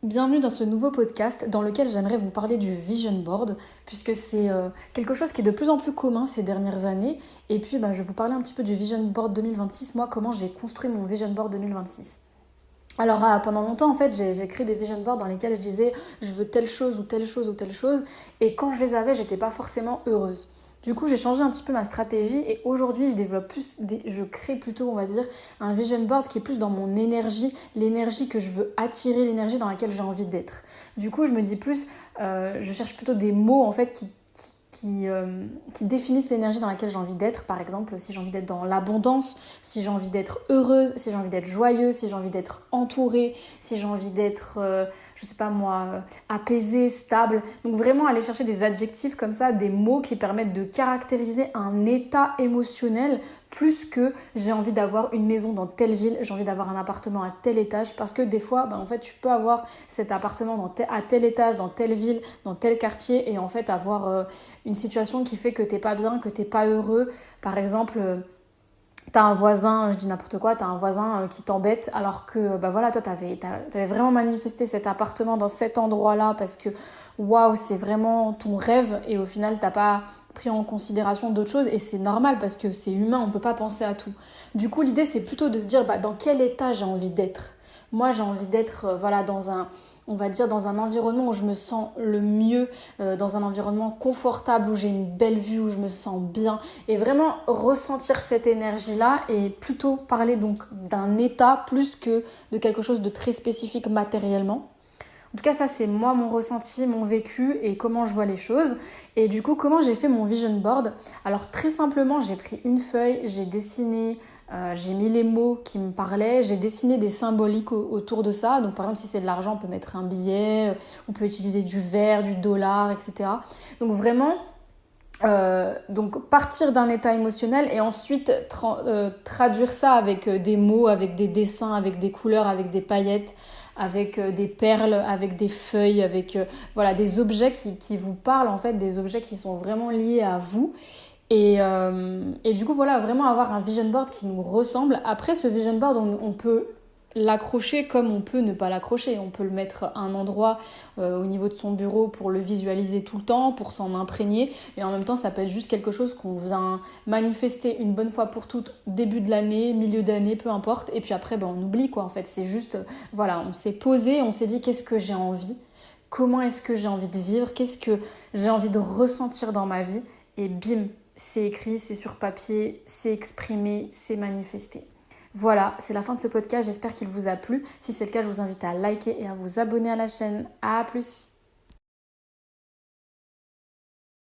Bienvenue dans ce nouveau podcast dans lequel j'aimerais vous parler du vision board puisque c'est quelque chose qui est de plus en plus commun ces dernières années et puis je vais vous parler un petit peu du vision board 2026, moi comment j'ai construit mon vision board 2026. Alors pendant longtemps en fait j'ai créé des vision boards dans lesquels je disais je veux telle chose ou telle chose ou telle chose et quand je les avais j'étais pas forcément heureuse. Du coup j'ai changé un petit peu ma stratégie et aujourd'hui je crée plutôt on va dire un vision board qui est plus dans mon énergie, l'énergie que je veux attirer, l'énergie dans laquelle j'ai envie d'être. Du coup je me dis plus, je cherche plutôt des mots en fait qui définissent l'énergie dans laquelle j'ai envie d'être. Par exemple, si j'ai envie d'être dans l'abondance, si j'ai envie d'être heureuse, si j'ai envie d'être joyeuse, si j'ai envie d'être entourée, si j'ai envie d'être, je sais pas moi, apaisée, stable. Donc vraiment aller chercher des adjectifs comme ça, des mots qui permettent de caractériser un état émotionnel plus que j'ai envie d'avoir une maison dans telle ville, j'ai envie d'avoir un appartement à tel étage, parce que des fois, en fait, tu peux avoir cet appartement à tel étage, dans telle ville, dans tel quartier, et en fait avoir une situation qui fait que t'es pas bien, que t'es pas heureux. Par exemple, t'as un voisin, je dis n'importe quoi, t'as un voisin qui t'embête alors que voilà, toi t'avais vraiment manifesté cet appartement dans cet endroit-là parce que waouh, c'est vraiment ton rêve et au final t'as pas pris en considération d'autres choses et c'est normal parce que c'est humain, on peut pas penser à tout. Du coup, l'idée c'est plutôt de se dire dans quel état j'ai envie d'être. Moi, j'ai envie d'être voilà dans un on va dire dans un environnement où je me sens le mieux, dans un environnement confortable, où j'ai une belle vue, où je me sens bien. Et vraiment ressentir cette énergie-là et plutôt parler donc d'un état plus que de quelque chose de très spécifique matériellement. En tout cas, ça c'est moi, mon ressenti, mon vécu et comment je vois les choses. Et du coup, comment j'ai fait mon vision board? Alors très simplement, j'ai pris une feuille, j'ai dessiné, j'ai mis les mots qui me parlaient, j'ai dessiné des symboliques autour de ça. Donc par exemple, si c'est de l'argent, on peut mettre un billet, on peut utiliser du verre, du dollar, etc. Donc vraiment, donc partir d'un état émotionnel et ensuite traduire ça avec des mots, avec des dessins, avec des couleurs, avec des paillettes, avec des perles, avec des feuilles, avec voilà, des objets qui vous parlent en fait, des objets qui sont vraiment liés à vous. Et du coup, voilà, vraiment avoir un vision board qui nous ressemble. Après, ce vision board, on peut l'accrocher comme on peut ne pas l'accrocher. On peut le mettre à un endroit au niveau de son bureau pour le visualiser tout le temps, pour s'en imprégner. Et en même temps, ça peut être juste quelque chose qu'on vient manifester une bonne fois pour toutes, début de l'année, milieu d'année, peu importe. Et puis après, on oublie quoi en fait. C'est juste, voilà, on s'est posé, on s'est dit qu'est-ce que j'ai envie, comment est-ce que j'ai envie de vivre, qu'est-ce que j'ai envie de ressentir dans ma vie. Et bim, c'est écrit, c'est sur papier, c'est exprimé, c'est manifesté. Voilà, c'est la fin de ce podcast, j'espère qu'il vous a plu. Si c'est le cas, je vous invite à liker et à vous abonner à la chaîne. À plus!